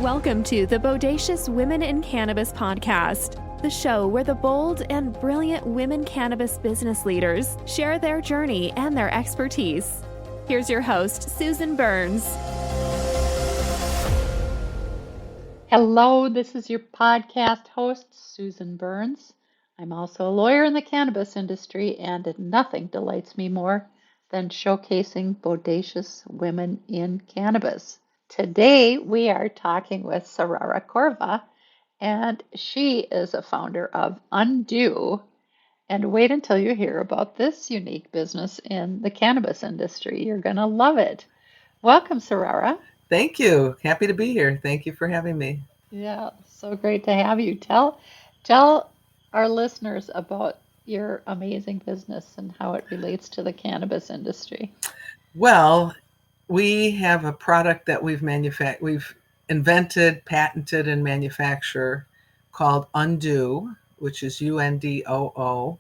Welcome to the Bodacious Women in Cannabis podcast, the show where the bold and brilliant women cannabis business leaders share their journey and their expertise. Here's your host, Susan Burns. Hello, this is your podcast host, Susan Burns. I'm also a lawyer in the cannabis industry, and nothing delights me more than showcasing bodacious women in cannabis. Today, we are talking with Sarara Corva, and she is a founder of Undoo. And wait until you hear about this unique business in the cannabis industry. You're going to love it. Welcome, Sarara. Thank you. Happy to be here. Thank you for having me. Yeah, so great to have you. Tell our listeners about your amazing business and how it relates to the cannabis industry. Well, we have a product that we've invented, patented, and manufacture called Undoo, which is Undoo.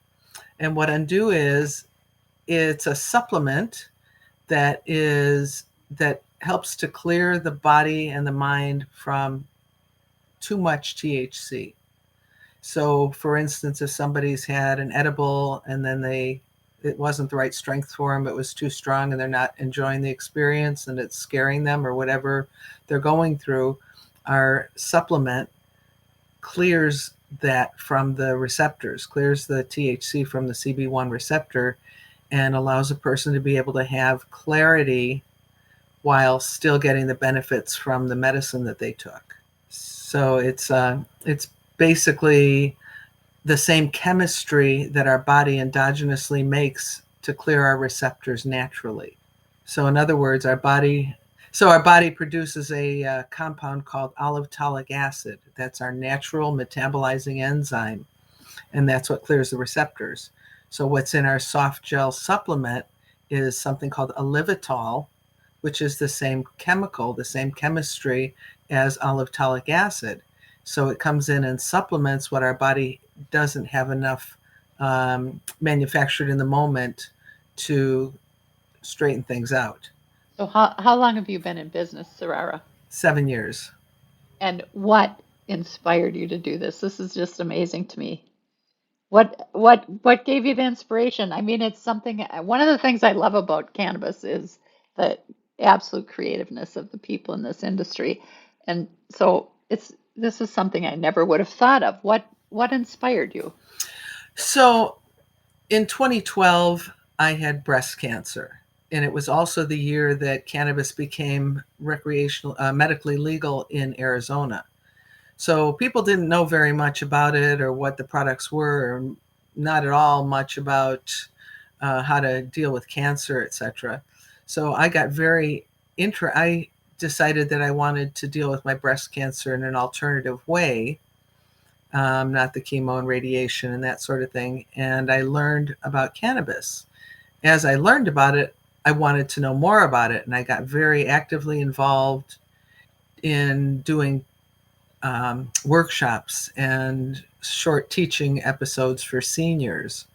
And what Undoo is, it's a supplement that helps to clear the body and the mind from too much THC. So, for instance, if somebody's had an edible and then it wasn't the right strength for them, it was too strong and they're not enjoying the experience and it's scaring them or whatever they're going through, our supplement clears that from the receptors, clears the THC from the CB1 receptor, and allows a person to be able to have clarity while still getting the benefits from the medicine that they took. So it's basically the same chemistry that our body endogenously makes to clear our receptors naturally. So in other words, our body produces a compound called olivetolic acid. That's our natural metabolizing enzyme, and that's what clears the receptors. So what's in our soft gel supplement is something called olivitol, which is the same chemical, the same chemistry as olivetolic acid. So it comes in and supplements what our body doesn't have enough manufactured in the moment to straighten things out. So how long have you been in business, Sarara? 7 years. And what inspired you to do this? This is just amazing to me. What gave you the inspiration? I mean, it's something, one of the things I love about cannabis is the absolute creativeness of the people in this industry. And so this is something I never would have thought of. What inspired you? So in 2012, I had breast cancer. And it was also the year that cannabis became medically legal in Arizona. So people didn't know very much about it or what the products were, or not at all much about how to deal with cancer, etc. So I got I decided that I wanted to deal with my breast cancer in an alternative way, not the chemo and radiation and that sort of thing. And I learned about cannabis. As I learned about it, I wanted to know more about it. And I got very actively involved in doing workshops and short teaching episodes for seniors.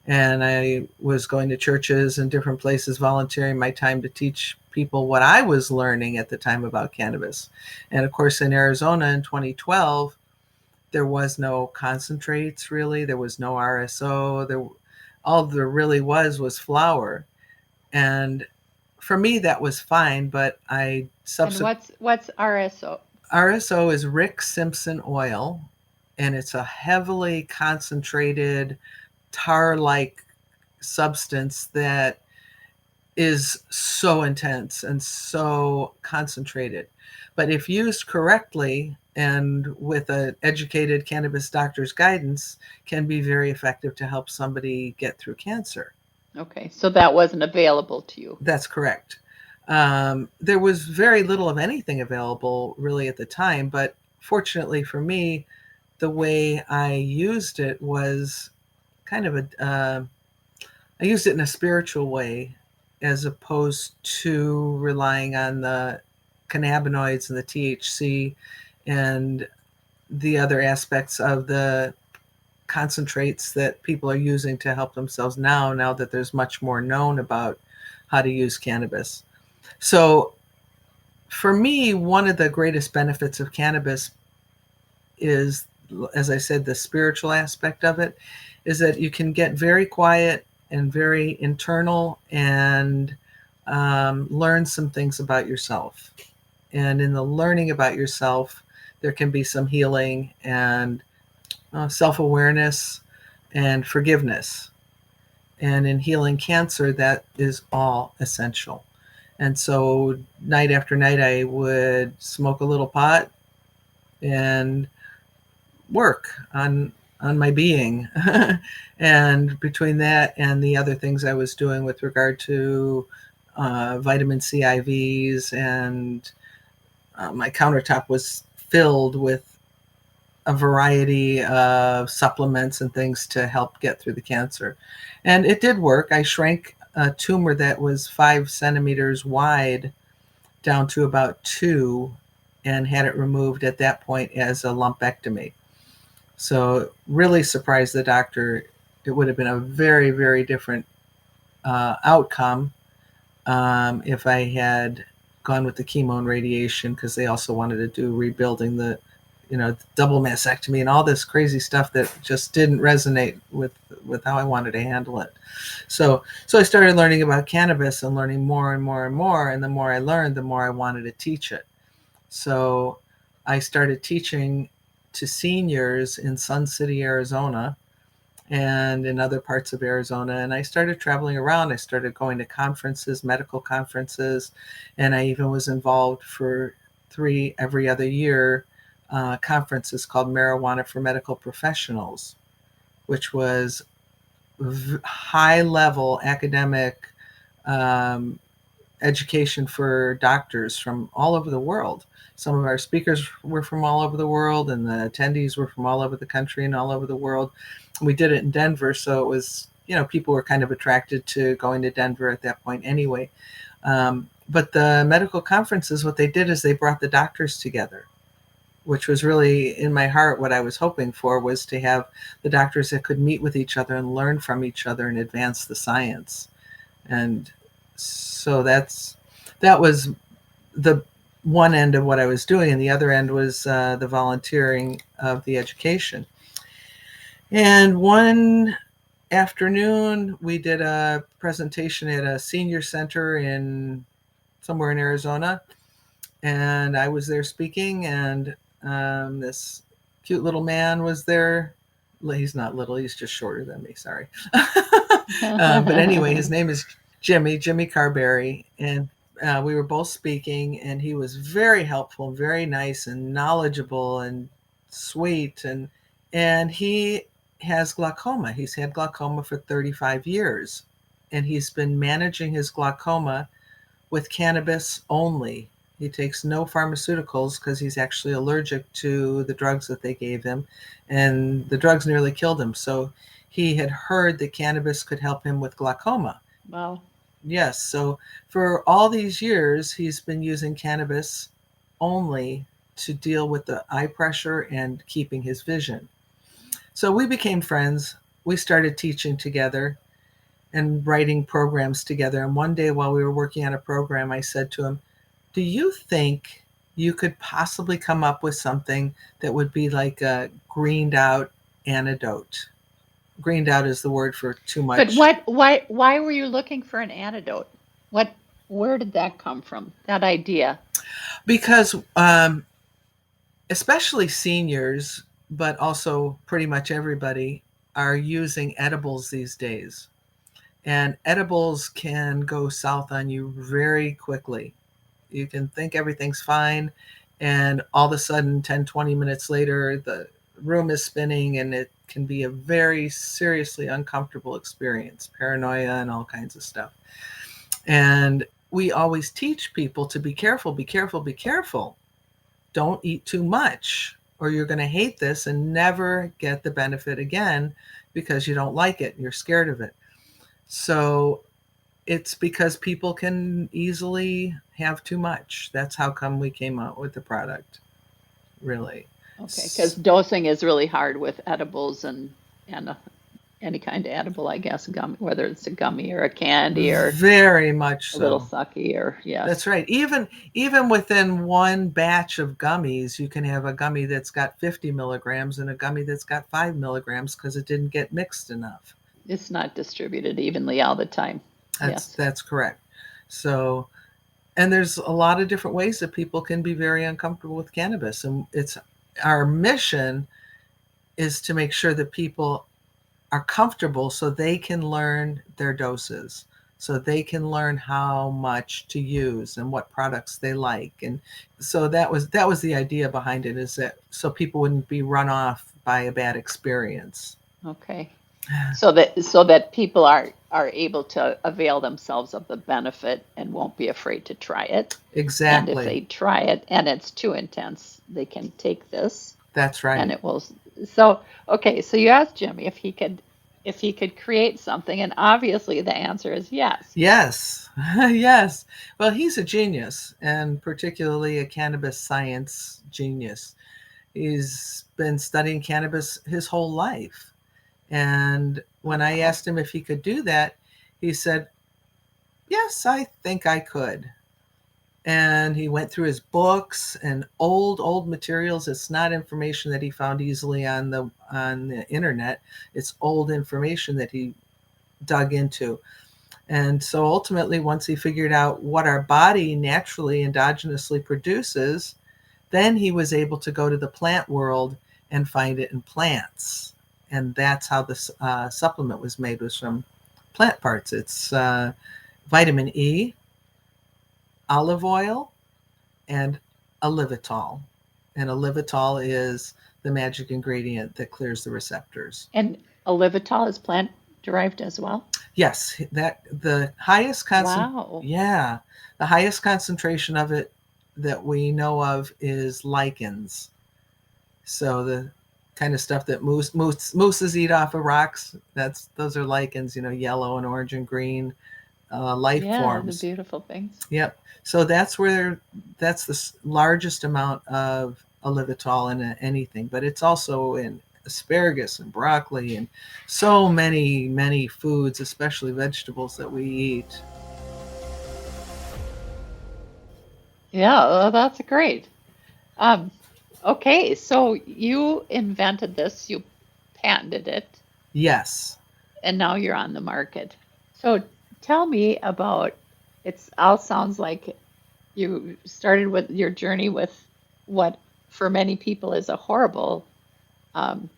And I was going to churches and different places, volunteering my time to teach people what I was learning at the time about cannabis. And of course, in Arizona in 2012, there was no concentrates, really. There was no RSO. All there really was flower. And for me, that was fine, but And what's RSO? RSO is Rick Simpson oil, and it's a heavily concentrated tar-like substance that is so intense and so concentrated. But if used correctly and with an educated cannabis doctor's guidance, can be very effective to help somebody get through cancer. Okay, so that wasn't available to you. That's correct. There was very little of anything available really at the time, but fortunately for me, the way I used it was kind of I used it in a spiritual way as opposed to relying on the cannabinoids and the THC and the other aspects of the concentrates that people are using to help themselves now that there's much more known about how to use cannabis. So for me, one of the greatest benefits of cannabis is, as I said, the spiritual aspect of it, is that you can get very quiet and very internal and learn some things about yourself. And in the learning about yourself, there can be some healing and self-awareness and forgiveness. And in healing cancer, that is all essential. And so night after night, I would smoke a little pot and work on my being. And between that and the other things I was doing with regard to vitamin C IVs, and my countertop was filled with a variety of supplements and things to help get through the cancer. And it did work. I shrank a tumor that was 5 centimeters wide down to about 2, and had it removed at that point as a lumpectomy. So really surprised the doctor. It would have been a very, very different outcome if I had gone with the chemo and radiation, because they also wanted to do rebuilding the, double mastectomy and all this crazy stuff that just didn't resonate with how I wanted to handle it. So I started learning about cannabis and learning more and more and more. And the more I learned, the more I wanted to teach it. So I started teaching to seniors in Sun City, Arizona, and in other parts of Arizona. And I started traveling around. I started going to conferences, medical conferences, and I even was involved for 3 every other year conferences called Marijuana for Medical Professionals, which was high level academic education for doctors from all over the world. Some of our speakers were from all over the world, and the attendees were from all over the country and all over the world. We did it in Denver, so it was, people were kind of attracted to going to Denver at that point anyway. But the medical conferences, what they did is they brought the doctors together, which was really in my heart what I was hoping for, was to have the doctors that could meet with each other and learn from each other and advance the science. And so that was the one end of what I was doing, and the other end was the volunteering of the education. And one afternoon, we did a presentation at a senior center somewhere in Arizona, and I was there speaking, and this cute little man was there. He's not little, he's just shorter than me, sorry. But anyway, his name is Jimmy Carberry, and we were both speaking, and he was very helpful, very nice and knowledgeable and sweet, and he has glaucoma. He's had glaucoma for 35 years, and he's been managing his glaucoma with cannabis only. He takes no pharmaceuticals because he's actually allergic to the drugs that they gave him, and the drugs nearly killed him. So he had heard that cannabis could help him with glaucoma. Wow. Yes. So for all these years, he's been using cannabis only to deal with the eye pressure and keeping his vision. So we became friends. We started teaching together and writing programs together. And one day while we were working on a program, I said to him, do you think you could possibly come up with something that would be like a greened out antidote? Greened out is the word for too much. But why were you looking for an antidote? Where did that come from, that idea? Because especially seniors, but also pretty much everybody, are using edibles these days. And edibles can go south on you very quickly. You can think everything's fine, and all of a sudden 10, 20 minutes later, the room is spinning, and it can be a very seriously uncomfortable experience, paranoia and all kinds of stuff. And we always teach people to be careful, be careful, be careful. Don't eat too much, or you're going to hate this and never get the benefit again because you don't like it. You're scared of it. So it's because people can easily have too much. That's how come we came out with the product, really. Okay, because dosing is really hard with edibles and any kind of edible, I guess, gummy, whether it's a gummy or a candy or Very much a little so. sucky or That's yes. right. Even within one batch of gummies, you can have a gummy that's got 50 milligrams and a gummy that's got 5 milligrams because it didn't get mixed enough. It's not distributed evenly all the time. Yes. That's correct. So, and there's a lot of different ways that people can be very uncomfortable with cannabis, and it's our mission is to make sure that people are comfortable so they can learn their doses, so they can learn how much to use and what products they like. And so that was the idea behind it, is that so people wouldn't be run off by a bad experience. Okay. So that people are able to avail themselves of the benefit and won't be afraid to try it. And if Exactly. they try it and it's too intense, they can take this That's right. and it will. So, okay, so you asked Jimmy if he could create something, and obviously the answer is yes. Yes. Yes. Well, he's a genius, and particularly a cannabis science genius. He's been studying cannabis his whole life. And when I asked him if he could do that, he said, "Yes, I think I could." And he went through his books and old materials. It's not information that he found easily on the internet. It's old information that he dug into. And so ultimately, once he figured out what our body naturally endogenously produces, then he was able to go to the plant world and find it in plants. And that's how this supplement was made, was from plant parts. It's vitamin E, olive oil, and olivitol. And olivitol is the magic ingredient that clears the receptors. And olivitol is plant derived as well? Yes, that the highest Wow. Yeah, the highest concentration of it that we know of is lichens. So the kind of stuff that mooses eat off of rocks, those are lichens, yellow and orange and green life Yeah, the forms. beautiful things. Yep. So that's the largest amount of olivitol in anything, but it's also in asparagus and broccoli and so many foods, especially vegetables that we eat. Yeah, that's great. Okay, so you invented this, you patented it, Yes. and now you're on the market. So tell me about, it's all sounds like you started with your journey with what for many people is a horrible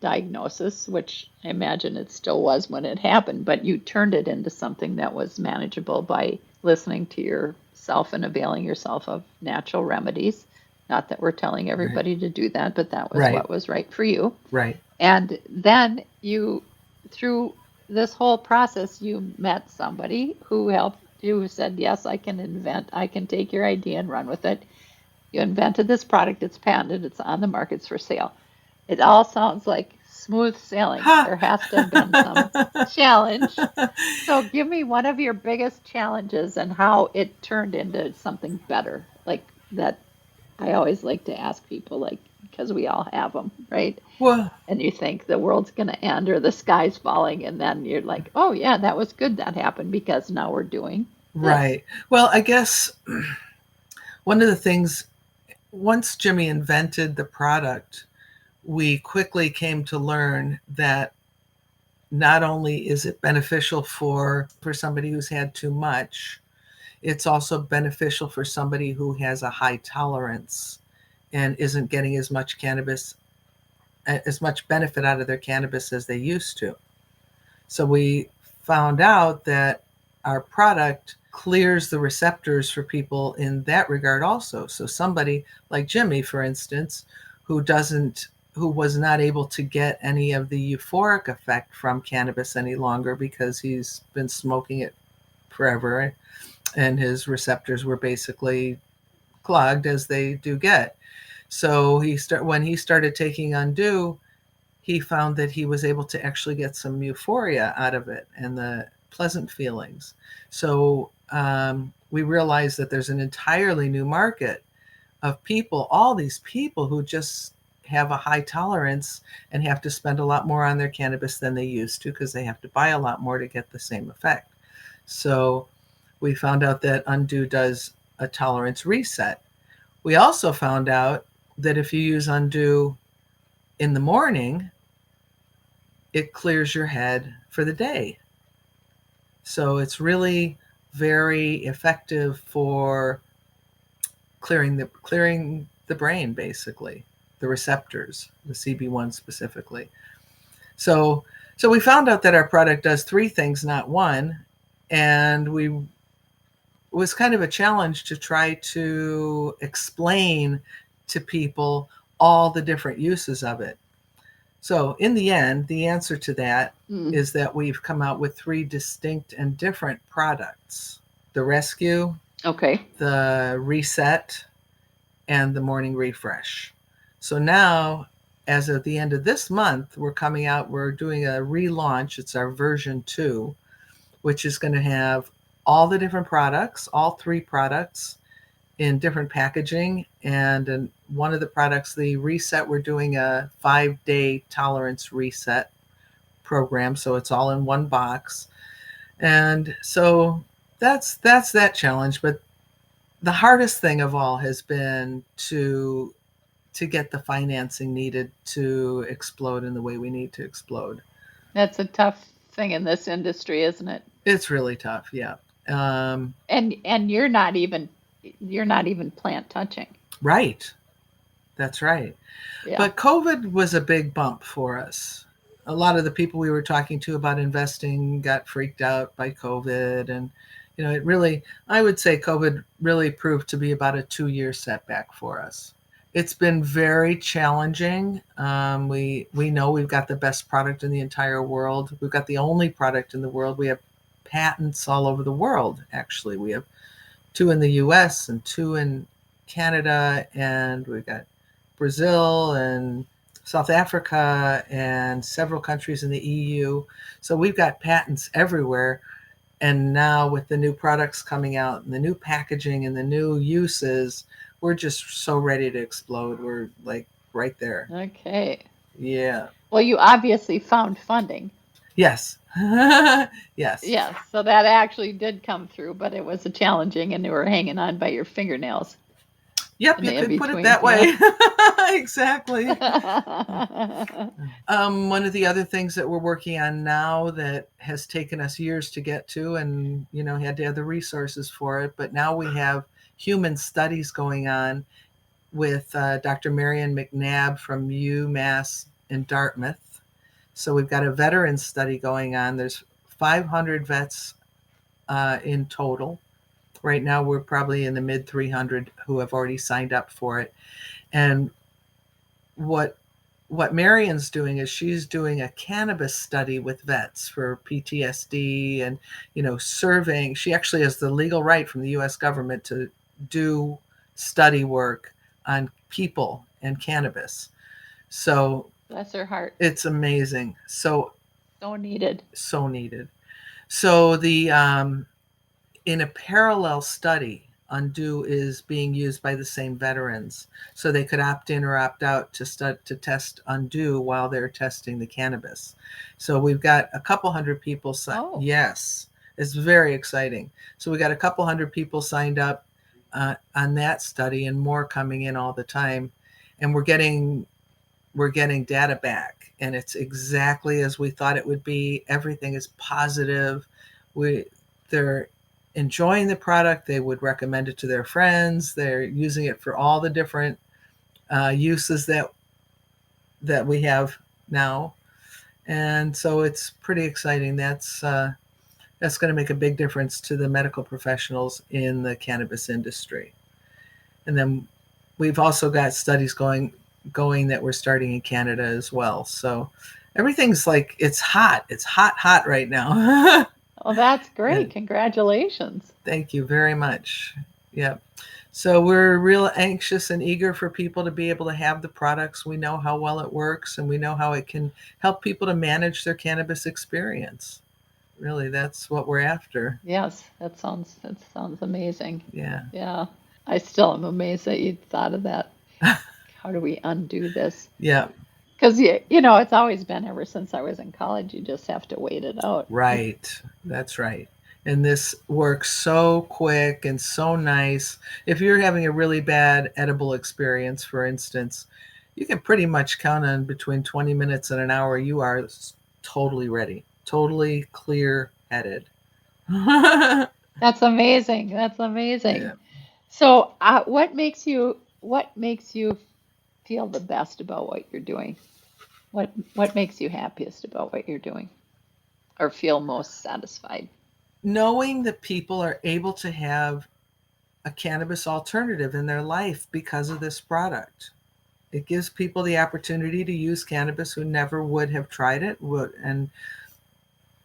diagnosis, which I imagine it still was when it happened, but you turned it into something that was manageable by listening to yourself and availing yourself of natural remedies. Not that we're telling everybody to do that, but that was what was right for you. Right. And then through this whole process, you met somebody who helped you, who said, yes, I can take your idea and run with it. You invented this product, it's patented, it's on the market, it's for sale. It all sounds like smooth sailing. There has to have been some challenge. So give me one of your biggest challenges and how it turned into something better. Like that, I always like to ask people, like, because we all have them, right? Well, And you think the world's going to end or the sky's falling, and then you're like, oh yeah, that was good that happened because now we're doing this. Right. Well, I guess one of the things, once Jimmy invented the product, we quickly came to learn that not only is it beneficial for somebody who's had too much, it's also beneficial for somebody who has a high tolerance and isn't getting as much benefit out of their cannabis as they used to. So we found out that our product clears the receptors for people in that regard also. So somebody like Jimmy, for instance, who was not able to get any of the euphoric effect from cannabis any longer because he's been smoking it forever and his receptors were basically clogged as they do get. So when he started taking Undoo, he found that he was able to actually get some euphoria out of it and the pleasant feelings. So we realized that there's an entirely new market of people, all these people who just have a high tolerance and have to spend a lot more on their cannabis than they used to because they have to buy a lot more to get the same effect. So we found out that Undoo does a tolerance reset. We also found out that if you use Undoo in the morning, it clears your head for the day. So it's really very effective for clearing the brain, basically, the receptors, the CB1 specifically. So we found out that our product does three things, not one, and it was kind of a challenge to try to explain to people all the different uses of it. So in the end, the answer to that is that we've come out with three distinct and different products: the Rescue, Okay. the Reset, and the Morning Refresh. So now, as of the end of this month, we're doing a relaunch. It's our version 2, which is going to have all the different products, all three products, in different packaging. And one of the products, the Reset, we're doing a 5-day tolerance reset program. So it's all in one box. And so that's that challenge. But the hardest thing of all has been to get the financing needed to explode in the way we need to explode. That's a tough thing in this industry, isn't it? It's really tough, yeah. And you're not even plant touching. Right. That's right. Yeah. But COVID was a big bump for us. A lot of the people we were talking to about investing got freaked out by COVID. And, I would say COVID really proved to be about a 2-year setback for us. It's been very challenging. We know we've got the best product in the entire world. We've got the only product in the world. We have patents all over the world, actually. We have 2 in the US and 2 in Canada, and we've got Brazil and South Africa and several countries in the EU. So we've got patents everywhere. And now with the new products coming out and the new packaging and the new uses, we're just so ready to explode. We're like right there. Okay. Yeah. Well, you obviously found funding. Yes. Yes. Yes. So that actually did come through, but it was challenging and you were hanging on by your fingernails. Yep, you could put it that way. Yeah. Exactly. One of the other things that we're working on now that has taken us years to get to, and had to have the resources for it, but now we have human studies going on with Dr. Marion McNabb from UMass in Dartmouth. So we've got a veteran study going on. There's 500 vets in total. Right now, we're probably in the mid 300 who have already signed up for it. And what Marion's doing is she's doing a cannabis study with vets for PTSD and, surveying. She actually has the legal right from the U.S. government to do study work on people and cannabis. So bless her heart. It's amazing. So needed. So needed. So in a parallel study, Undoo is being used by the same veterans, so they could opt in or opt out to test Undoo while they're testing the cannabis. So we've got a couple hundred people Yes, it's very exciting. So we got a couple hundred people signed up on that study, and more coming in all the time. And we're getting data back, and it's exactly as we thought it would be. Everything is positive. They're enjoying the product. They would recommend it to their friends. They're using it for all the different uses that we have now, and so it's pretty exciting. That's going to make a big difference to the medical professionals in the cannabis industry. And then we've also got studies going that we're starting in Canada as well. So everything's like, it's hot right now. Oh, that's great. Congratulations. Thank you very much. Yeah. So we're real anxious and eager for people to be able to have the products. We know how well it works, and we know how it can help people to manage their cannabis experience. Really, that's what we're after. Yes, that sounds amazing. Yeah. Yeah. I still am amazed that you thought of that. how do we undo this? Yeah. Because, it's always been ever since I was in college, you just have to wait it out. Right. That's right. And this works so quick and so nice. If you're having a really bad edible experience, for instance, you can pretty much count on between 20 minutes and an hour. You are totally ready, totally clear headed. That's amazing. That's amazing. Yeah. So, what makes you feel the best about what you're doing? What makes you happiest about what you're doing, or feel most satisfied? Knowing that people are able to have a cannabis alternative in their life because of this product. It gives people the opportunity to use cannabis who never would have tried it. And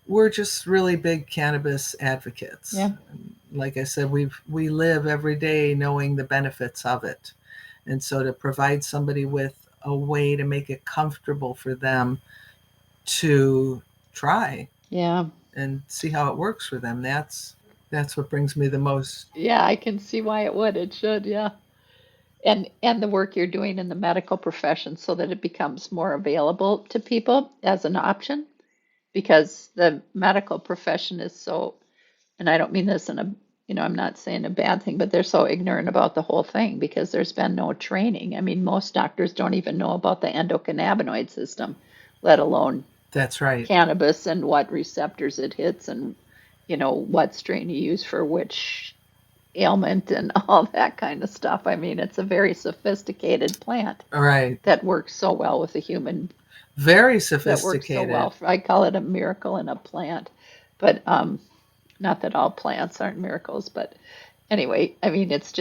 we're just really big cannabis advocates. Yeah. Like I said, we live every day knowing the benefits of it. And so to provide somebody with a way to make it comfortable for them to try Yeah. and see how it works for them, that's what brings me the most. Yeah, I can see why it would. It should, yeah. And the work you're doing in the medical profession so that it becomes more available to people as an option, because the medical profession is so, and I don't mean this in a, I'm not saying a bad thing, but they're so ignorant about the whole thing because there's been no training. I mean, most doctors don't even know about the endocannabinoid system, let alone That's right. cannabis and what receptors it hits and, what strain you use for which ailment and all that kind of stuff. I mean, it's a very sophisticated plant All right. that works so well with the human, Very that works so sophisticated. well. I call it a miracle in a plant, but not that all plants aren't miracles, but anyway, I mean, it's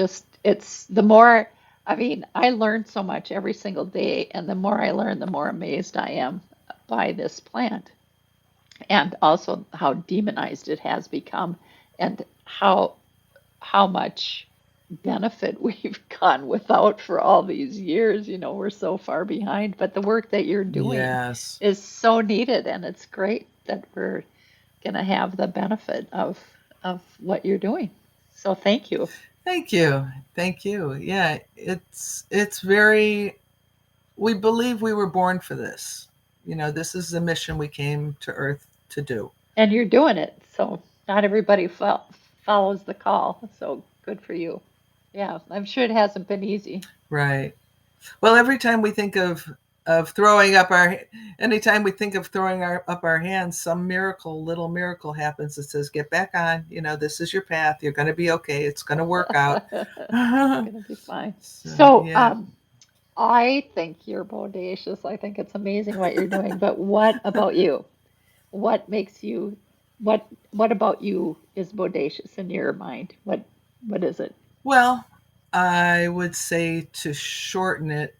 the more, I mean, I learn so much every single day, and the more I learn, the more amazed I am by this plant, and also how demonized it has become, and how much benefit we've gone without for all these years. We're so far behind, but the work that you're doing Yes. is so needed, and it's great that we're going to have the benefit of what you're doing. So thank you. Thank you. Thank you. Yeah, it's very, we believe we were born for this. This is the mission we came to Earth to do. And you're doing it. So not everybody follows the call. So good for you. Yeah, I'm sure it hasn't been easy. Right. Well, every time we think of throwing up anytime we think of throwing up our hands, some little miracle happens that says, get back on, this is your path. You're going to be okay. It's going to work out. It's going to be fine. So, yeah. I think you're bodacious. I think it's amazing what you're doing. But what about you? What makes you, what about you is bodacious in your mind? What is it? Well, I would say, to shorten it,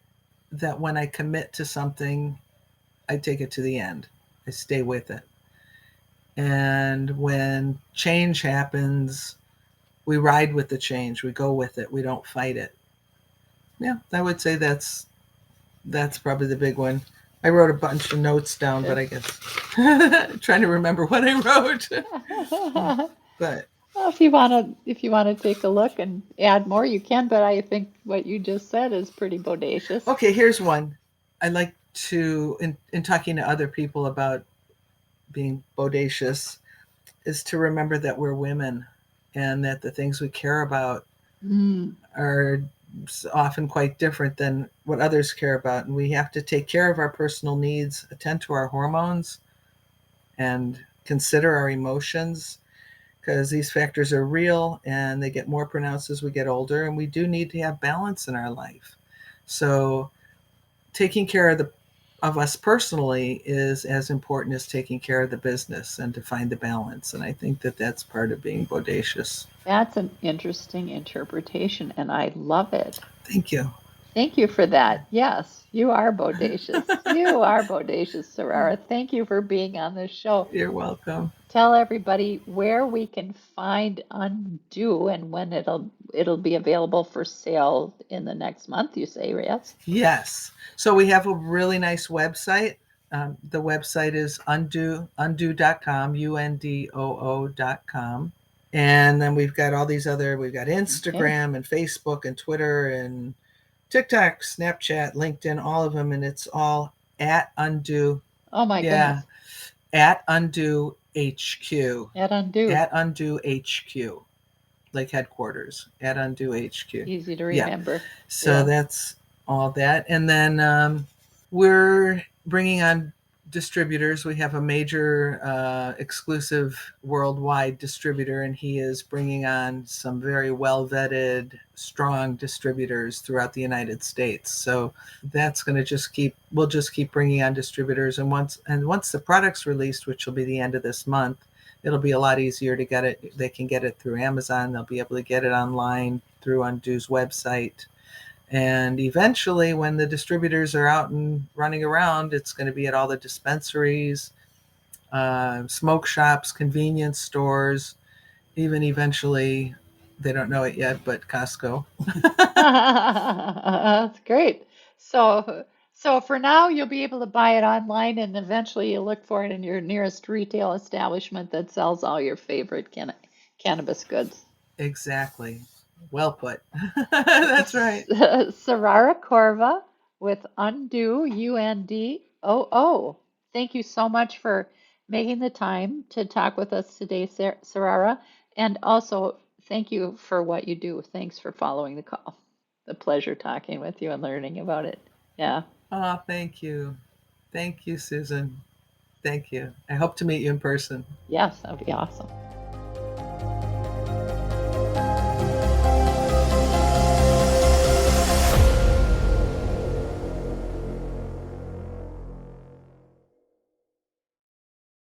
that when I commit to something, I take it to the end. I stay with it. And when change happens, we ride with the change. We go with it. We don't fight it. Yeah, I would say that's probably the big one. I wrote a bunch of notes down, but I guess trying to remember what I wrote. But well, if you want to take a look and add more, you can. But I think what you just said is pretty bodacious. Okay, here's one. I like to, in talking to other people about being bodacious, is to remember that we're women, and that the things we care about are often quite different than what others care about. And we have to take care of our personal needs, attend to our hormones, and consider our emotions, because these factors are real and they get more pronounced as we get older, and we do need to have balance in our life. So taking care of us personally is as important as taking care of the business, and to find the balance. And I think that that's part of being bodacious. That's an interesting interpretation, and I love it. Thank you. Thank you for that. Yes, you are bodacious. You are bodacious, Sarara. Thank you for being on this show. You're welcome. Tell everybody where we can find Undoo and when it'll be available for sale in the next month, you say, yes? Yes. So we have a really nice website. The website is undoo.com, UNDOO.com. And then we've got all these we've got Instagram and Facebook and Twitter and TikTok, Snapchat, LinkedIn, all of them, and it's all at Undoo. Oh my Yeah, goodness. at Undoo HQ. At Undoo. At Undoo HQ. Like headquarters. At Undoo HQ. Easy to Yeah. remember. So Yeah. that's all that. And then we're bringing on distributors. We have a major exclusive worldwide distributor, and he is bringing on some very well vetted, strong distributors throughout the United States. So that's going to we'll just keep bringing on distributors. And once the product's released, which will be the end of this month, it'll be a lot easier to get it. They can get it through Amazon. They'll be able to get it online through Undoo's website. And eventually, when the distributors are out and running around, it's going to be at all the dispensaries, smoke shops, convenience stores, even eventually, they don't know it yet, but Costco. That's great. So for now, you'll be able to buy it online, and eventually you'll look for it in your nearest retail establishment that sells all your favorite cannabis goods. Exactly. Well put. That's right. Sarara Corva with Undoo, Undoo. Thank you so much for making the time to talk with us today, Sarara. And also, thank you for what you do. Thanks for following the call. A pleasure talking with you and learning about it. Yeah. Oh, thank you. Thank you, Susan. Thank you. I hope to meet you in person. Yes, that'd be awesome.